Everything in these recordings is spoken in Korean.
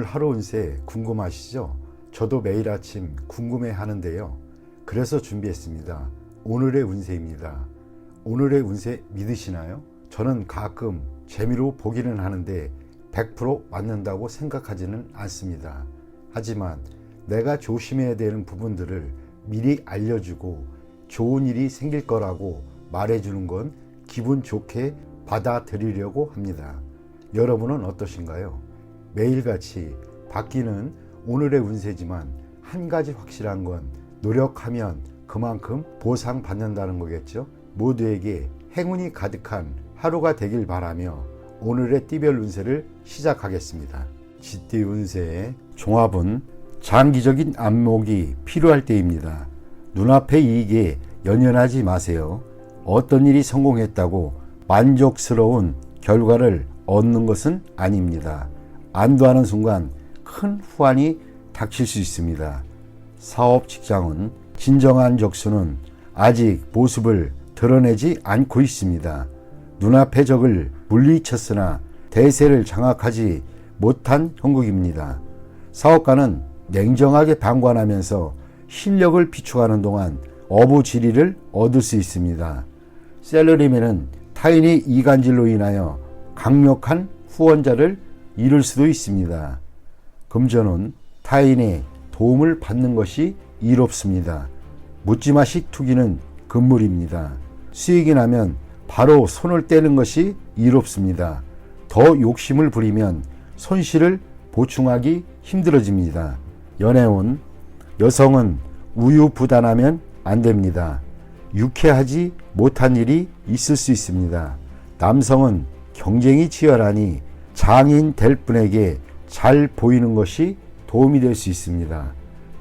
하루 운세 궁금하시죠? 저도 매일 아침 궁금해 하는데요. 그래서 준비했습니다. 오늘의 운세입니다. 오늘의 운세 믿으시나요? 저는 가끔 재미로 보기는 하는데 100% 맞는다고 생각하지는 않습니다. 하지만 내가 조심해야 되는 부분들을 미리 알려주고 좋은 일이 생길 거라고 말해주는 건 기분 좋게 받아들이려고 합니다. 여러분은 어떠신가요? 매일같이 바뀌는 오늘의 운세지만 한 가지 확실한 건 노력하면 그만큼 보상받는다는 거겠죠. 모두에게 행운이 가득한 하루가 되길 바라며 오늘의 띠별 운세를 시작하겠습니다. 쥐띠 운세의 종합은 장기적인 안목이 필요할 때입니다. 눈앞의 이익에 연연하지 마세요. 어떤 일이 성공했다고 만족스러운 결과를 얻는 것은 아닙니다. 안도하는 순간 큰 후환이 닥칠 수 있습니다. 사업 직장은 진정한 적수는 아직 모습을 드러내지 않고 있습니다. 눈앞의 적을 물리쳤으나 대세를 장악하지 못한 형국입니다. 사업가는 냉정하게 방관하면서 실력을 비축하는 동안 어부지리를 얻을 수 있습니다. 셀러리맨은 타인의 이간질로 인하여 강력한 후원자를 잃을 수도 있습니다. 금전은 타인의 도움을 받는 것이 이롭습니다. 묻지마식 투기는 금물입니다. 수익이 나면 바로 손을 떼는 것이 이롭습니다. 더 욕심을 부리면 손실을 보충하기 힘들어집니다. 연애운, 여성은 우유부단하면 안 됩니다. 유쾌하지 못한 일이 있을 수 있습니다. 남성은 경쟁이 치열하니 장인 될 분에게 잘 보이는 것이 도움이 될 수 있습니다.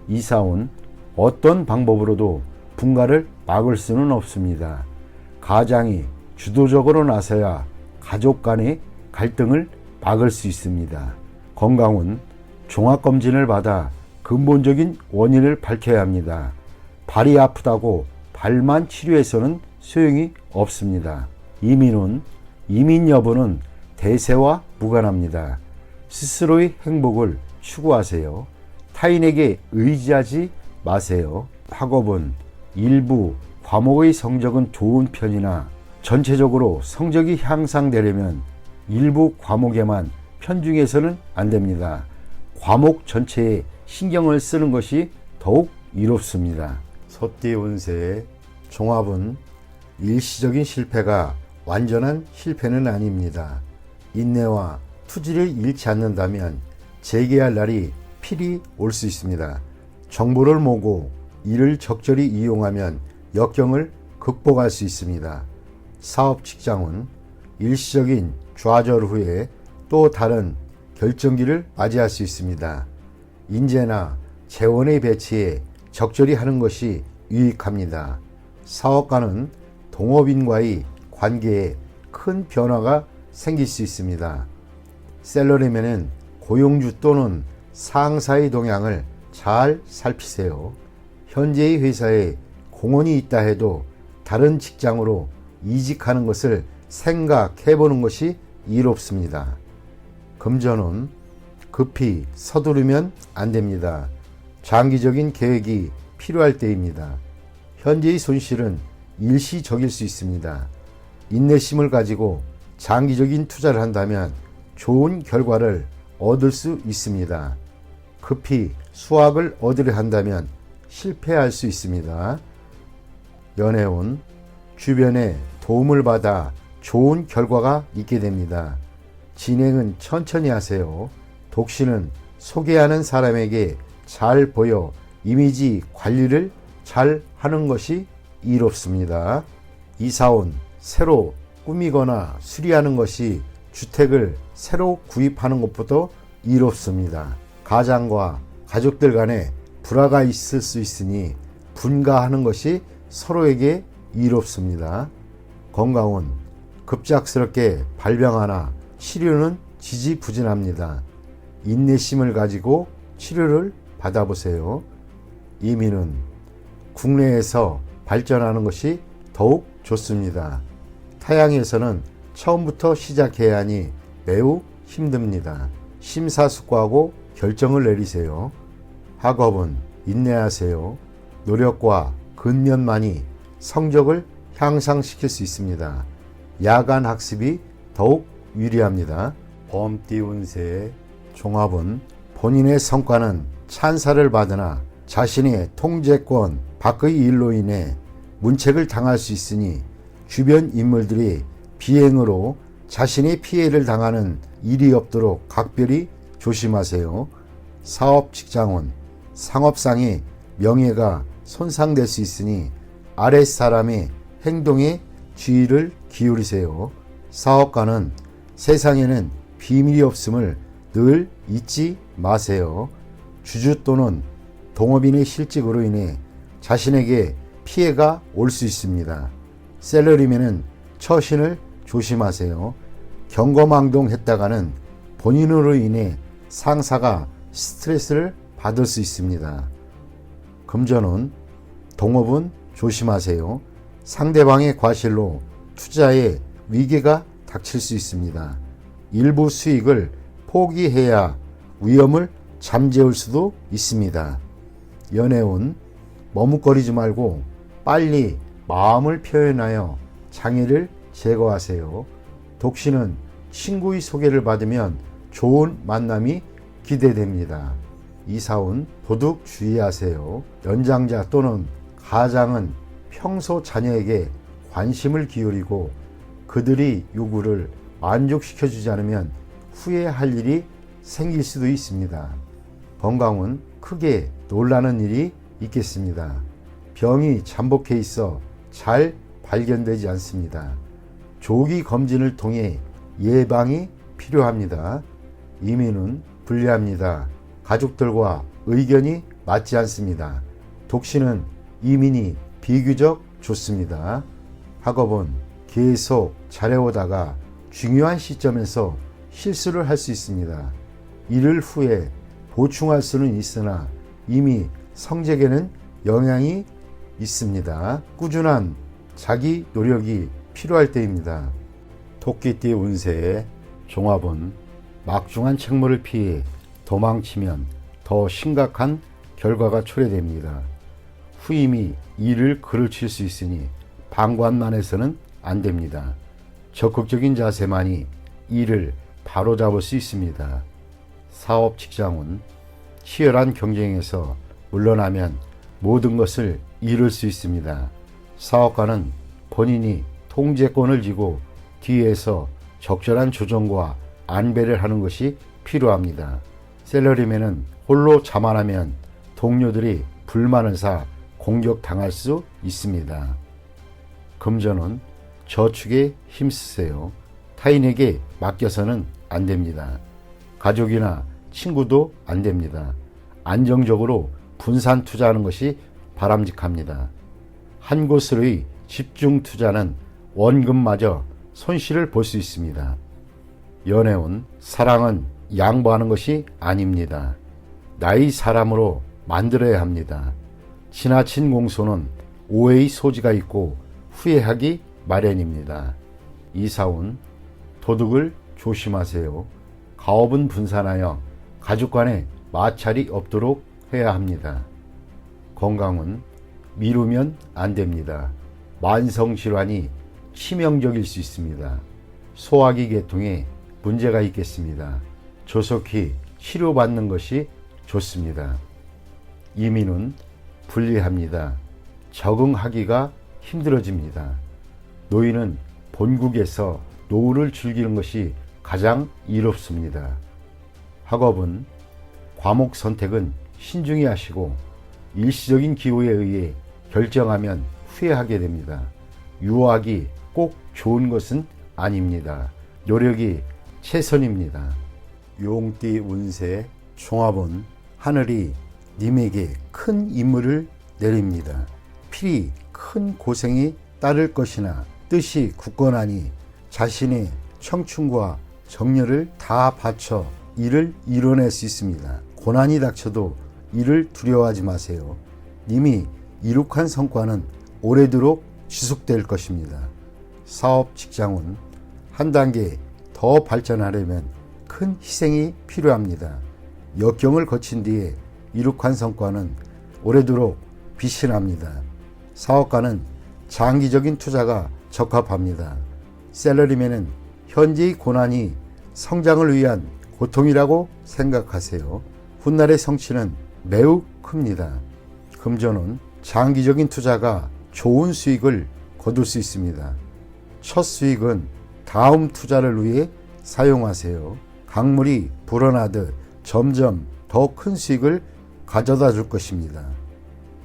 이사온, 어떤 방법으로도 분가를 막을 수는 없습니다. 가장이 주도적으로 나서야 가족 간의 갈등을 막을 수 있습니다. 건강은 종합검진을 받아 근본적인 원인을 밝혀야 합니다. 발이 아프다고 발만 치료해서는 소용이 없습니다. 이민 여부는 대세와 무관합니다. 스스로의 행복을 추구하세요. 타인에게 의지하지 마세요. 학업은 일부 과목의 성적은 좋은 편이나 전체적으로 성적이 향상되려면 일부 과목에만 편중해서는 안 됩니다. 과목 전체에 신경을 쓰는 것이 더욱 이롭습니다. 소띠 운세의 종합은 일시적인 실패가 완전한 실패는 아닙니다. 인내와 투지를 잃지 않는다면 재개할 날이 필히 올 수 있습니다. 정보를 모으고 이를 적절히 이용하면 역경을 극복할 수 있습니다. 사업 직장은 일시적인 좌절 후에 또 다른 결정기를 맞이할 수 있습니다. 인재나 재원의 배치에 적절히 하는 것이 유익합니다. 사업가는 동업인과의 관계에 큰 변화가 생길 수 있습니다. 셀러리맨은 고용주 또는 상사의 동향을 잘 살피세요. 현재의 회사에 공헌이 있다 해도 다른 직장으로 이직하는 것을 생각해 보는 것이 이롭습니다. 금전은 급히 서두르면 안 됩니다. 장기적인 계획이 필요할 때입니다. 현재의 손실은 일시적일 수 있습니다. 인내심을 가지고 장기적인 투자를 한다면 좋은 결과를 얻을 수 있습니다. 급히 수확을 얻으려 한다면 실패할 수 있습니다. 연애운, 주변에 도움을 받아 좋은 결과가 있게 됩니다. 진행은 천천히 하세요. 독신은 소개하는 사람에게 잘 보여 이미지 관리를 잘 하는 것이 이롭습니다. 이사온, 새로 꾸미거나 수리하는 것이 주택을 새로 구입하는 것보다 이롭습니다. 가장과 가족들 간에 불화가 있을 수 있으니 분가하는 것이 서로에게 이롭습니다. 건강은 급작스럽게 발병하나 치료는 지지부진합니다. 인내심을 가지고 치료를 받아보세요. 이민은 국내에서 발전하는 것이 더욱 좋습니다. 타양에서는 처음부터 시작해야 하니 매우 힘듭니다. 심사숙고하고 결정을 내리세요. 학업은 인내하세요. 노력과 근면만이 성적을 향상시킬 수 있습니다. 야간 학습이 더욱 유리합니다. 범띠 운세의 종합은 본인의 성과는 찬사를 받으나 자신의 통제권 밖의 일로 인해 문책을 당할 수 있으니 주변 인물들이 비행으로 자신이 피해를 당하는 일이 없도록 각별히 조심하세요. 사업 직장운 상업상의 명예가 손상될 수 있으니 아랫사람의 행동에 주의를 기울이세요. 사업가는 세상에는 비밀이 없음을 늘 잊지 마세요. 주주 또는 동업인의 실직으로 인해 자신에게 피해가 올 수 있습니다. 셀러리맨은 처신을 조심하세요. 경거망동했다가는 본인으로 인해 상사가 스트레스를 받을 수 있습니다. 금전운 동업은 조심하세요. 상대방의 과실로 투자에 위기가 닥칠 수 있습니다. 일부 수익을 포기해야 위험을 잠재울 수도 있습니다. 연애운 머뭇거리지 말고 빨리 마음을 표현하여 장애를 제거하세요. 독신은 친구의 소개를 받으면 좋은 만남이 기대됩니다. 이사운 도둑 주의하세요. 연장자 또는 가장은 평소 자녀에게 관심을 기울이고 그들의 요구를 만족시켜주지 않으면 후회할 일이 생길 수도 있습니다. 건강은 크게 놀라는 일이 있겠습니다. 병이 잠복해 있어 잘 발견되지 않습니다. 조기 검진을 통해 예방이 필요합니다. 이민은 불리합니다. 가족들과 의견이 맞지 않습니다. 독신은 이민이 비교적 좋습니다. 학업은 계속 잘해오다가 중요한 시점에서 실수를 할 수 있습니다. 이를 후에 보충할 수는 있으나 이미 성적에는 영향이 있습니다. 꾸준한 자기 노력이 필요할 때입니다. 토끼띠 운세의 종합은 막중한 책무를 피해 도망치면 더 심각한 결과가 초래됩니다. 후임이 일을 그르칠 수 있으니 방관만 해서는 안 됩니다. 적극적인 자세만이 일을 바로잡을 수 있습니다. 사업 직장은 치열한 경쟁에서 물러나면 모든 것을 잃을 수 있습니다. 사업가는 본인이 통제권을 쥐고 뒤에서 적절한 조정과 안배를 하는 것이 필요합니다. 셀러리맨은 홀로 자만하면 동료들이 불만을 사 공격당할 수 있습니다. 금전은 저축에 힘쓰세요. 타인에게 맡겨서는 안 됩니다. 가족이나 친구도 안 됩니다. 안정적으로 분산 투자하는 것이 바람직합니다. 한 곳으로의 집중 투자는 원금마저 손실을 볼 수 있습니다. 연애운 사랑은 양보하는 것이 아닙니다. 나의 사람으로 만들어야 합니다. 지나친 공소는 오해의 소지가 있고 후회하기 마련입니다. 이사운 도둑을 조심하세요. 가업은 분산하여 가족 간에 마찰이 없도록 해야 합니다. 건강은 미루면 안 됩니다. 만성질환이 치명적일 수 있습니다. 소화기 계통에 문제가 있겠습니다. 조속히 치료받는 것이 좋습니다. 이민은 불리합니다. 적응하기가 힘들어집니다. 노인은 본국에서 노후를 즐기는 것이 가장 이롭습니다. 학업은 과목 선택은 신중히 하시고 일시적인 기호에 의해 결정하면 후회하게 됩니다. 유학이 꼭 좋은 것은 아닙니다. 노력이 최선입니다. 용띠 운세 종합은 하늘이 님에게 큰 임무를 내립니다. 필히 큰 고생이 따를 것이나 뜻이 굳건하니 자신의 청춘과 정열을 다 바쳐 이를 이뤄낼 수 있습니다. 고난이 닥쳐도 이를 두려워하지 마세요. 님이 이룩한 성과는 오래도록 지속될 것입니다. 사업 직장은 한 단계 더 발전하려면 큰 희생이 필요합니다. 역경을 거친 뒤에 이룩한 성과는 오래도록 빛이 납니다. 사업가는 장기적인 투자가 적합합니다. 셀러리맨은 현재의 고난이 성장을 위한 고통이라고 생각하세요. 훗날의 성취는 매우 큽니다. 금전은 장기적인 투자가 좋은 수익을 거둘 수 있습니다. 첫 수익은 다음 투자를 위해 사용하세요. 강물이 불어나듯 점점 더 큰 수익을 가져다 줄 것입니다.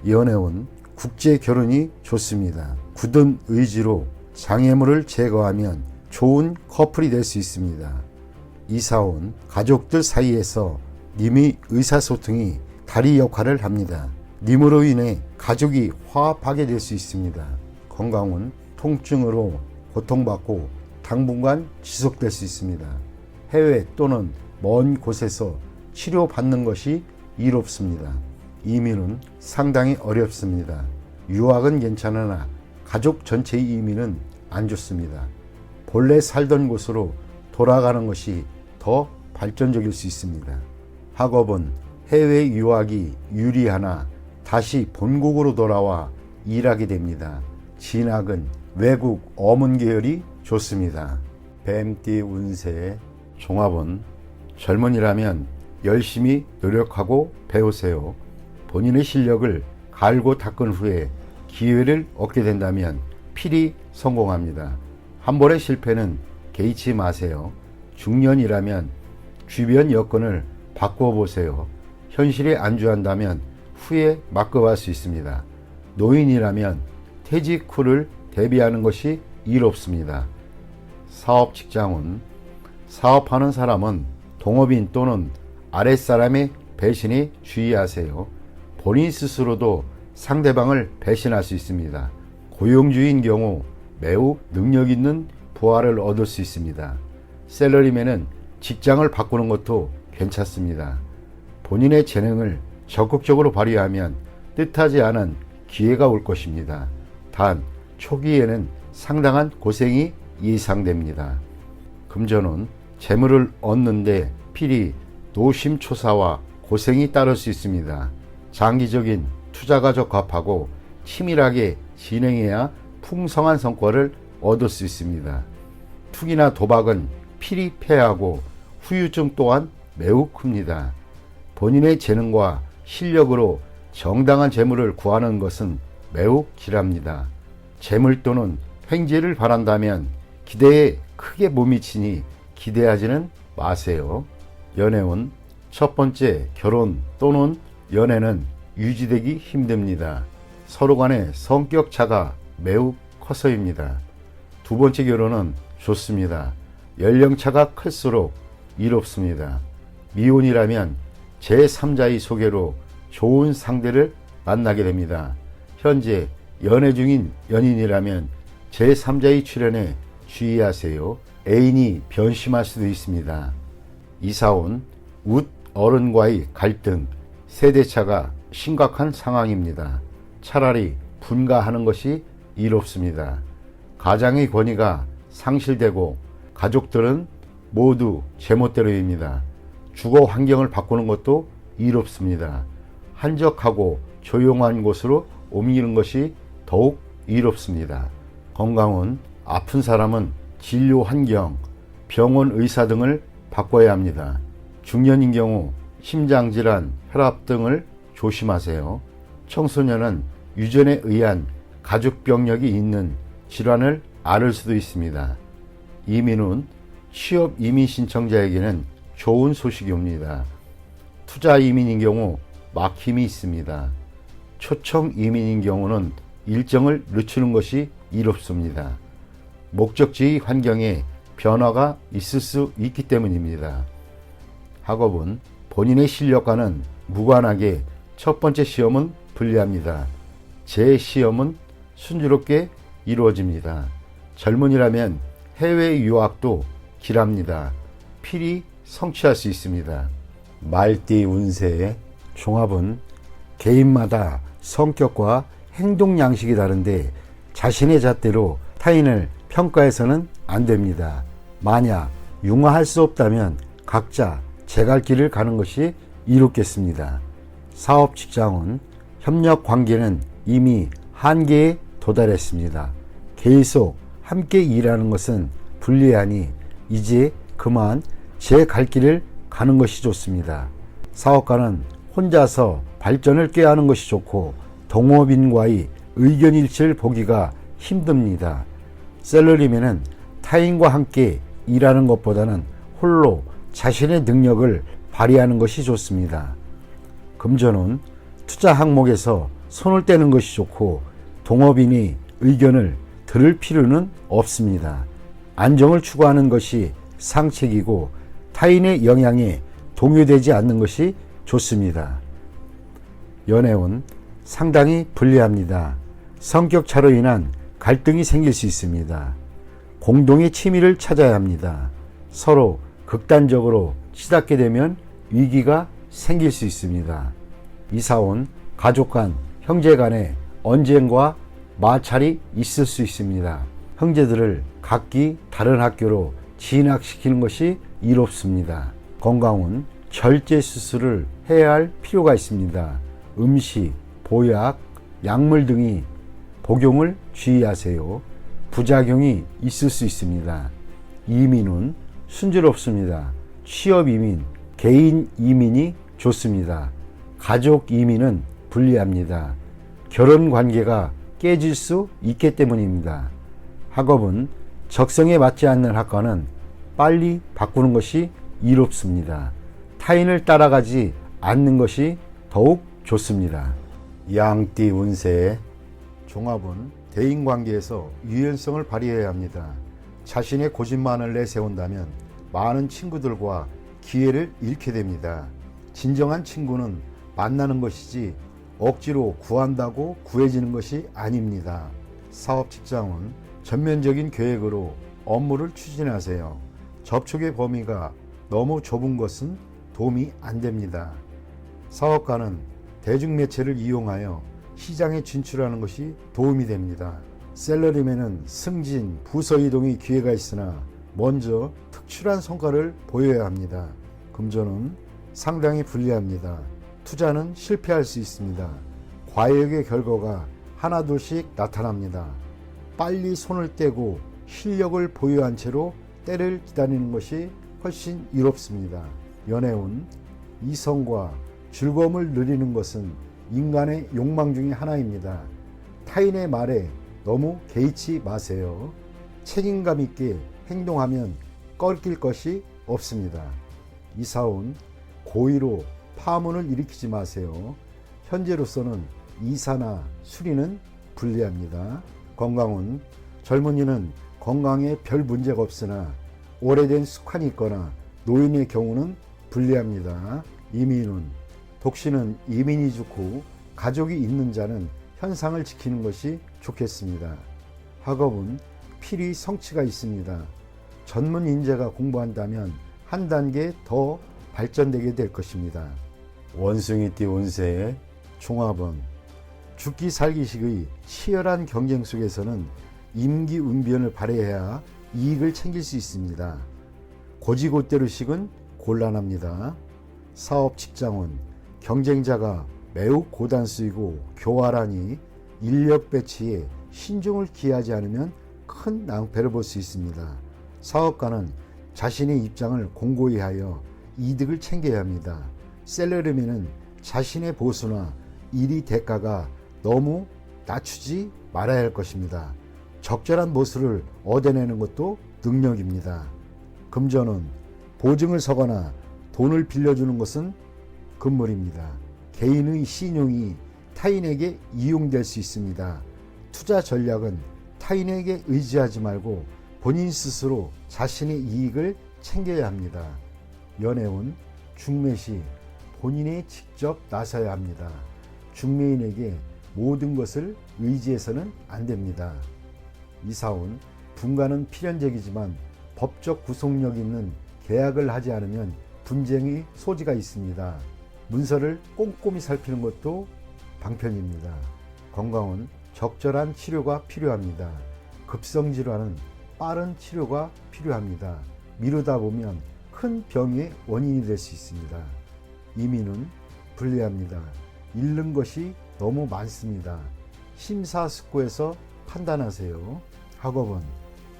연애운 국제 결혼이 좋습니다. 굳은 의지로 장애물을 제거하면 좋은 커플이 될 수 있습니다. 이사 온 가족들 사이에서 님의 의사소통이 다리 역할을 합니다. 님으로 인해 가족이 화합하게 될 수 있습니다. 건강은 통증으로 고통받고 당분간 지속될 수 있습니다. 해외 또는 먼 곳에서 치료받는 것이 이롭습니다. 이민은 상당히 어렵습니다. 유학은 괜찮으나 가족 전체의 이민은 안 좋습니다. 본래 살던 곳으로 돌아가는 것이 더 발전적일 수 있습니다. 학업은 해외 유학이 유리하나 다시 본국으로 돌아와 일하게 됩니다. 진학은 외국 어문 계열이 좋습니다. 뱀띠 운세 종합은 젊은이라면 열심히 노력하고 배우세요. 본인의 실력을 갈고 닦은 후에 기회를 얻게 된다면 필히 성공합니다. 한 번의 실패는 개의치 마세요. 중년이라면 주변 여건을 바꿔보세요. 현실에 안주한다면 후에 맡겨갈 수 있습니다. 노인이라면 퇴직 후를 대비하는 것이 이롭습니다. 사업 직장은 사업하는 사람은 동업인 또는 아랫사람의 배신에 주의하세요. 본인 스스로도 상대방을 배신할 수 있습니다. 고용주의인 경우 매우 능력 있는 부하를 얻을 수 있습니다. 셀러리맨은 직장을 바꾸는 것도 괜찮습니다. 본인의 재능을 적극적으로 발휘하면 뜻하지 않은 기회가 올 것입니다. 단 초기에는 상당한 고생이 예상됩니다. 금전은 재물을 얻는데 필히 노심초사와 고생이 따를 수 있습니다. 장기적인 투자가 적합하고 치밀하게 진행해야 풍성한 성과를 얻을 수 있습니다. 투기나 도박은 필히 패하고 후유증 또한 매우 큽니다. 본인의 재능과 실력으로 정당한 재물을 구하는 것은 매우 길합니다. 재물 또는 횡재를 바란다면 기대에 크게 못 미치니 기대하지는 마세요. 연애운 첫 번째 결혼 또는 연애는 유지되기 힘듭니다. 서로 간의 성격 차가 매우 커서입니다. 두 번째 결혼은 좋습니다. 연령차가 클수록 이롭습니다. 미혼이라면 제3자의 소개로 좋은 상대를 만나게 됩니다. 현재 연애 중인 연인이라면 제3자의 출연에 주의하세요. 애인이 변심할 수도 있습니다. 이사온 웃 어른과의 갈등, 세대차가 심각한 상황입니다. 차라리 분가하는 것이 이롭습니다. 가장의 권위가 상실되고 가족들은 모두 제멋대로입니다. 주거 환경을 바꾸는 것도 이롭습니다. 한적하고 조용한 곳으로 옮기는 것이 더욱 이롭습니다. 건강은 아픈 사람은 진료 환경, 병원 의사 등을 바꿔야 합니다. 중년인 경우 심장질환, 혈압 등을 조심하세요. 청소년은 유전에 의한 가족병력이 있는 질환을 앓을 수도 있습니다. 이민은 취업 이민 신청자에게는 좋은 소식이 옵니다. 투자 이민인 경우 막힘이 있습니다. 초청 이민인 경우는 일정을 늦추는 것이 이롭습니다. 목적지의 환경에 변화가 있을 수 있기 때문입니다. 학업은 본인의 실력과는 무관하게 첫 번째 시험은 불리합니다. 제 시험은 순조롭게 이루어집니다. 젊은이라면 해외 유학도 길합니다. 필히 성취할 수 있습니다. 말띠 운세의 종합은 개인마다 성격과 행동 양식이 다른데 자신의 잣대로 타인을 평가해서는 안 됩니다. 만약 융화할 수 없다면 각자 제 갈 길을 가는 것이 이롭겠습니다. 사업 직장은 협력 관계는 이미 한계에 도달했습니다. 계속 함께 일하는 것은 불리하니 이제 그만 제 갈 길을 가는 것이 좋습니다. 사업가는 혼자서 발전을 꾀하는 것이 좋고 동업인과의 의견 일치를 보기가 힘듭니다. 셀러리맨은 타인과 함께 일하는 것보다는 홀로 자신의 능력을 발휘하는 것이 좋습니다. 금전은 투자 항목에서 손을 떼는 것이 좋고 동업인이 의견을 들을 필요는 없습니다. 안정을 추구하는 것이 상책이고 타인의 영향에 동요되지 않는 것이 좋습니다. 연애운 상당히 불리합니다. 성격 차로 인한 갈등이 생길 수 있습니다. 공동의 취미를 찾아야 합니다. 서로 극단적으로 치닫게 되면 위기가 생길 수 있습니다. 이사온 가족 간, 형제 간의 언쟁과 마찰이 있을 수 있습니다. 형제들을 각기 다른 학교로 진학시키는 것이 이롭습니다. 건강은 절제 수술을 해야 할 필요가 있습니다. 음식, 보약, 약물 등이 복용을 주의하세요. 부작용이 있을 수 있습니다. 이민은 순조롭습니다. 취업 이민, 개인 이민이 좋습니다. 가족 이민은 불리합니다. 결혼 관계가 깨질 수 있기 때문입니다. 학업은 적성에 맞지 않는 학과는 빨리 바꾸는 것이 이롭습니다. 타인을 따라가지 않는 것이 더욱 좋습니다. 양띠 운세 종합은 대인관계에서 유연성을 발휘해야 합니다. 자신의 고집만을 내세운다면 많은 친구들과 기회를 잃게 됩니다. 진정한 친구는 만나는 것이지 억지로 구한다고 구해지는 것이 아닙니다. 사업 직장은 전면적인 계획으로 업무를 추진하세요. 접촉의 범위가 너무 좁은 것은 도움이 안 됩니다. 사업가는 대중매체를 이용하여 시장에 진출하는 것이 도움이 됩니다. 셀러리맨은 승진, 부서 이동의 기회가 있으나 먼저 특출한 성과를 보여야 합니다. 금전은 상당히 불리합니다. 투자는 실패할 수 있습니다. 과욕의 결과가 하나둘씩 나타납니다. 빨리 손을 떼고 실력을 보유한 채로 때를 기다리는 것이 훨씬 이롭습니다. 연애운 이성과 즐거움을 누리는 것은 인간의 욕망 중에 하나입니다. 타인의 말에 너무 개의치 마세요. 책임감 있게 행동하면 꺾일 것이 없습니다. 이사운 고의로 파문을 일으키지 마세요. 현재로서는 이사나 수리는 불리합니다. 건강은 젊은이는 건강에 별 문제가 없으나 오래된 습관이 있거나 노인의 경우는 불리합니다. 이민은 독신은 이민이 좋고 가족이 있는 자는 현상을 지키는 것이 좋겠습니다. 학업은 필히 성취가 있습니다. 전문 인재가 공부한다면 한 단계 더 발전되게 될 것입니다. 원숭이띠 운세의 종합은 죽기 살기식의 치열한 경쟁 속에서는 임기응변을 발휘해야 이익을 챙길 수 있습니다. 고지고대로식은 곤란합니다. 사업 직장은 경쟁자가 매우 고단수이고 교활하니 인력 배치에 신중을 기하지 않으면 큰 낭패를 볼 수 있습니다. 사업가는 자신의 입장을 공고히 하여 이득을 챙겨야 합니다. 셀러리맨은 자신의 보수나 일의 대가가 너무 낮추지 말아야 할 것입니다. 적절한 모습을 얻어내는 것도 능력입니다. 금전은 보증을 서거나 돈을 빌려주는 것은 금물입니다. 개인의 신용이 타인에게 이용될 수 있습니다. 투자 전략은 타인에게 의지하지 말고 본인 스스로 자신의 이익을 챙겨야 합니다. 연애운 중매시 본인이 직접 나서야 합니다. 중매인에게 모든 것을 의지해서는 안 됩니다. 이사운 분가는 필연적이지만 법적 구속력 있는 계약을 하지 않으면 분쟁의 소지가 있습니다. 문서를 꼼꼼히 살피는 것도 방편입니다. 건강은 적절한 치료가 필요합니다. 급성질환은 빠른 치료가 필요합니다. 미루다 보면 큰 병의 원인이 될 수 있습니다. 이민은 불리합니다. 잃는 것이 너무 많습니다. 심사숙고해서 판단하세요. 학업은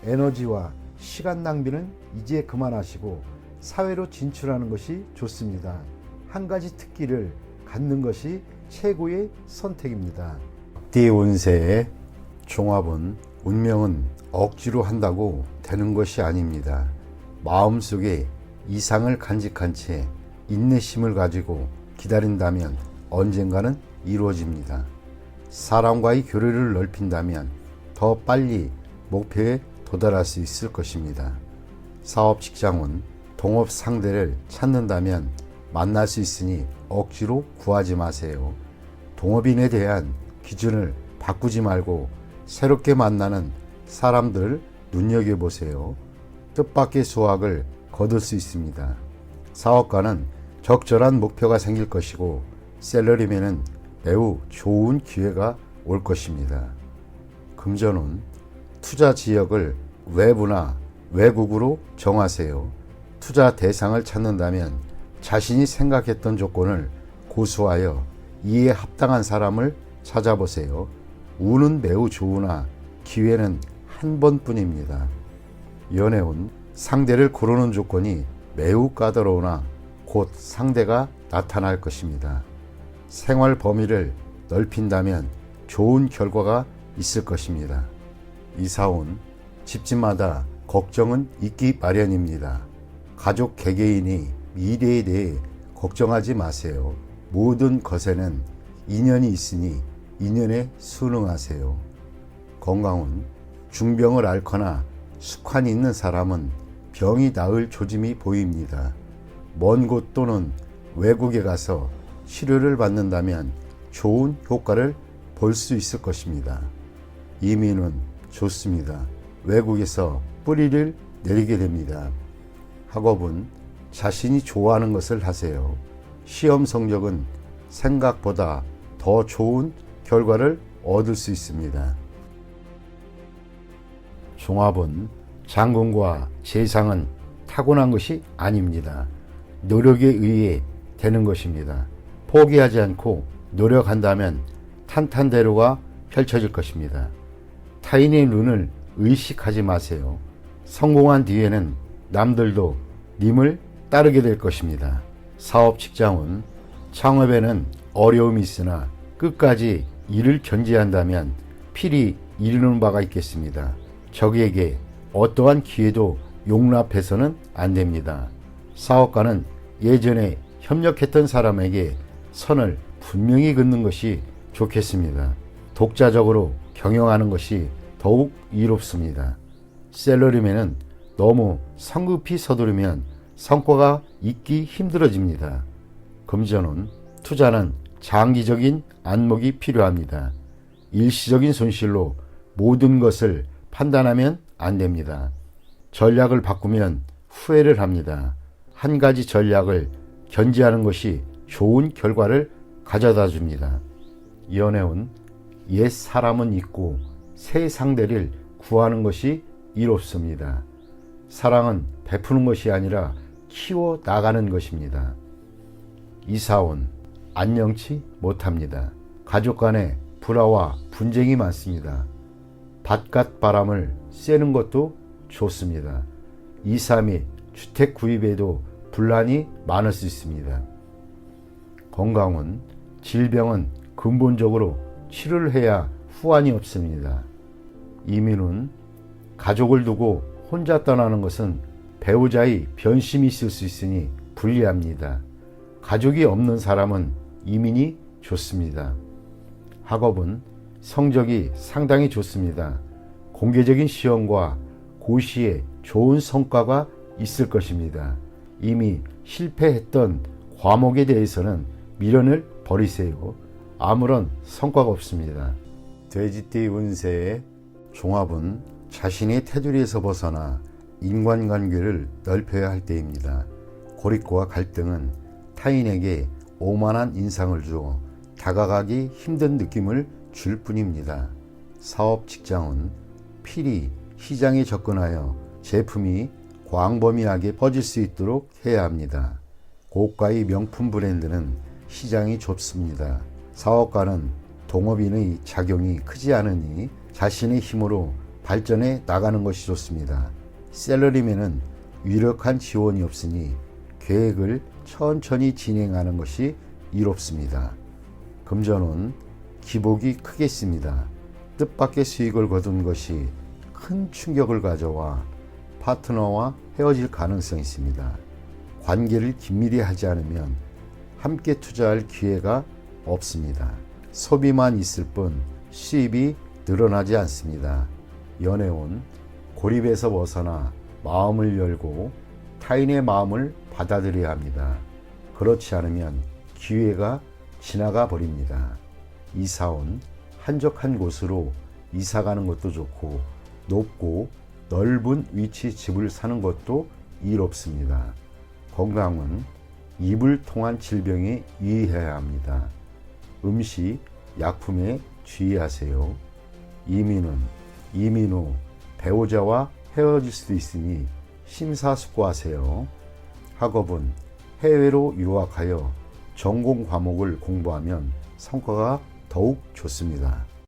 에너지와 시간 낭비는 이제 그만하시고 사회로 진출하는 것이 좋습니다. 한 가지 특기를 갖는 것이 최고의 선택입니다. 앞뒤 운세의 종합은 운명은 억지로 한다고 되는 것이 아닙니다. 마음속에 이상을 간직한 채 인내심을 가지고 기다린다면 언젠가는 이루어집니다. 사람과의 교류를 넓힌다면 더 빨리 목표에 도달할 수 있을 것입니다. 사업 직장은 동업 상대를 찾는다면 만날 수 있으니 억지로 구하지 마세요. 동업인에 대한 기준을 바꾸지 말고 새롭게 만나는 사람들 눈여겨보세요. 뜻밖의 수확을 거둘 수 있습니다. 사업가는 적절한 목표가 생길 것이고 셀러리맨은 매우 좋은 기회가 올 것입니다. 금전은 투자 지역을 외부나 외국으로 정하세요. 투자 대상을 찾는다면 자신이 생각했던 조건을 고수하여 이에 합당한 사람을 찾아보세요. 운은 매우 좋으나 기회는 한 번뿐입니다. 연애운 상대를 고르는 조건이 매우 까다로우나 곧 상대가 나타날 것입니다. 생활 범위를 넓힌다면 좋은 결과가 있을 것입니다. 이사온 집집마다 걱정은 있기 마련입니다. 가족 개개인이 미래에 대해 걱정하지 마세요. 모든 것에는 인연이 있으니 인연에 순응하세요. 건강은 중병을 앓거나 숙환이 있는 사람은 병이 나을 조짐이 보입니다. 먼 곳 또는 외국에 가서 치료를 받는다면 좋은 효과를 볼 수 있을 것입니다. 이민은 좋습니다. 외국에서 뿌리를 내리게 됩니다. 학업은 자신이 좋아하는 것을 하세요. 시험 성적은 생각보다 더 좋은 결과를 얻을 수 있습니다. 종합은 장군과 재상은 타고난 것이 아닙니다. 노력에 의해 되는 것입니다. 포기하지 않고 노력한다면 탄탄대로가 펼쳐질 것입니다. 타인의 눈을 의식하지 마세요. 성공한 뒤에는 남들도 님을 따르게 될 것입니다. 사업 직장은 창업에는 어려움이 있으나 끝까지 일을 견제한다면 필히 이루는 바가 있겠습니다. 적에게 어떠한 기회도 용납해서는 안 됩니다. 사업가는 예전에 협력했던 사람에게 선을 분명히 긋는 것이 좋겠습니다. 독자적으로 경영하는 것이 더욱 이롭습니다. 셀러리맨은 너무 성급히 서두르면 성과가 있기 힘들어집니다. 금전은 투자는 장기적인 안목이 필요합니다. 일시적인 손실로 모든 것을 판단하면 안 됩니다. 전략을 바꾸면 후회를 합니다. 한 가지 전략을 견지하는 것이 좋은 결과를 가져다 줍니다. 연애운 옛 사람은 잊고 새 상대를 구하는 것이 이롭습니다. 사랑은 베푸는 것이 아니라 키워 나가는 것입니다. 이사온 안녕치 못합니다. 가족 간에 불화와 분쟁이 많습니다. 바깥 바람을 쐬는 것도 좋습니다. 2, 3이 주택 구입에도 분란이 많을 수 있습니다. 건강은 질병은 근본적으로 치료를 해야 후환이 없습니다. 이민은 가족을 두고 혼자 떠나는 것은 배우자의 변심이 있을 수 있으니 불리합니다. 가족이 없는 사람은 이민이 좋습니다. 학업은 성적이 상당히 좋습니다. 공개적인 시험과 고시에 좋은 성과가 있을 것입니다. 이미 실패했던 과목에 대해서는 미련을 버리세요. 아무런 성과가 없습니다. 돼지띠 운세의 종합은 자신의 테두리에서 벗어나 인간관계를 넓혀야 할 때입니다. 고립과 갈등은 타인에게 오만한 인상을 주어 다가가기 힘든 느낌을 줄 뿐입니다. 사업 직장은 필히 시장에 접근하여 제품이 광범위하게 퍼질 수 있도록 해야 합니다. 고가의 명품 브랜드는 시장이 좁습니다. 사업가는 동업인의 작용이 크지 않으니 자신의 힘으로 발전해 나가는 것이 좋습니다. 셀러리맨은 유력한 지원이 없으니 계획을 천천히 진행하는 것이 이롭습니다. 금전은 기복이 크겠습니다. 뜻밖의 수익을 거둔 것이 큰 충격을 가져와 파트너와 헤어질 가능성이 있습니다. 관계를 긴밀히 하지 않으면 함께 투자할 기회가 없습니다. 소비만 있을 뿐 수입이 늘어나지 않습니다. 연애운 고립에서 벗어나 마음을 열고 타인의 마음을 받아들여야 합니다. 그렇지 않으면 기회가 지나가 버립니다. 이사온 한적한 곳으로 이사가는 것도 좋고 높고 넓은 위치 집을 사는 것도 이롭습니다. 건강은 입을 통한 질병에 유의해야 합니다. 음식, 약품에 주의하세요. 이민은 이민 후 배우자와 헤어질 수도 있으니 심사숙고하세요. 학업은 해외로 유학하여 전공 과목을 공부하면 성과가 더욱 좋습니다.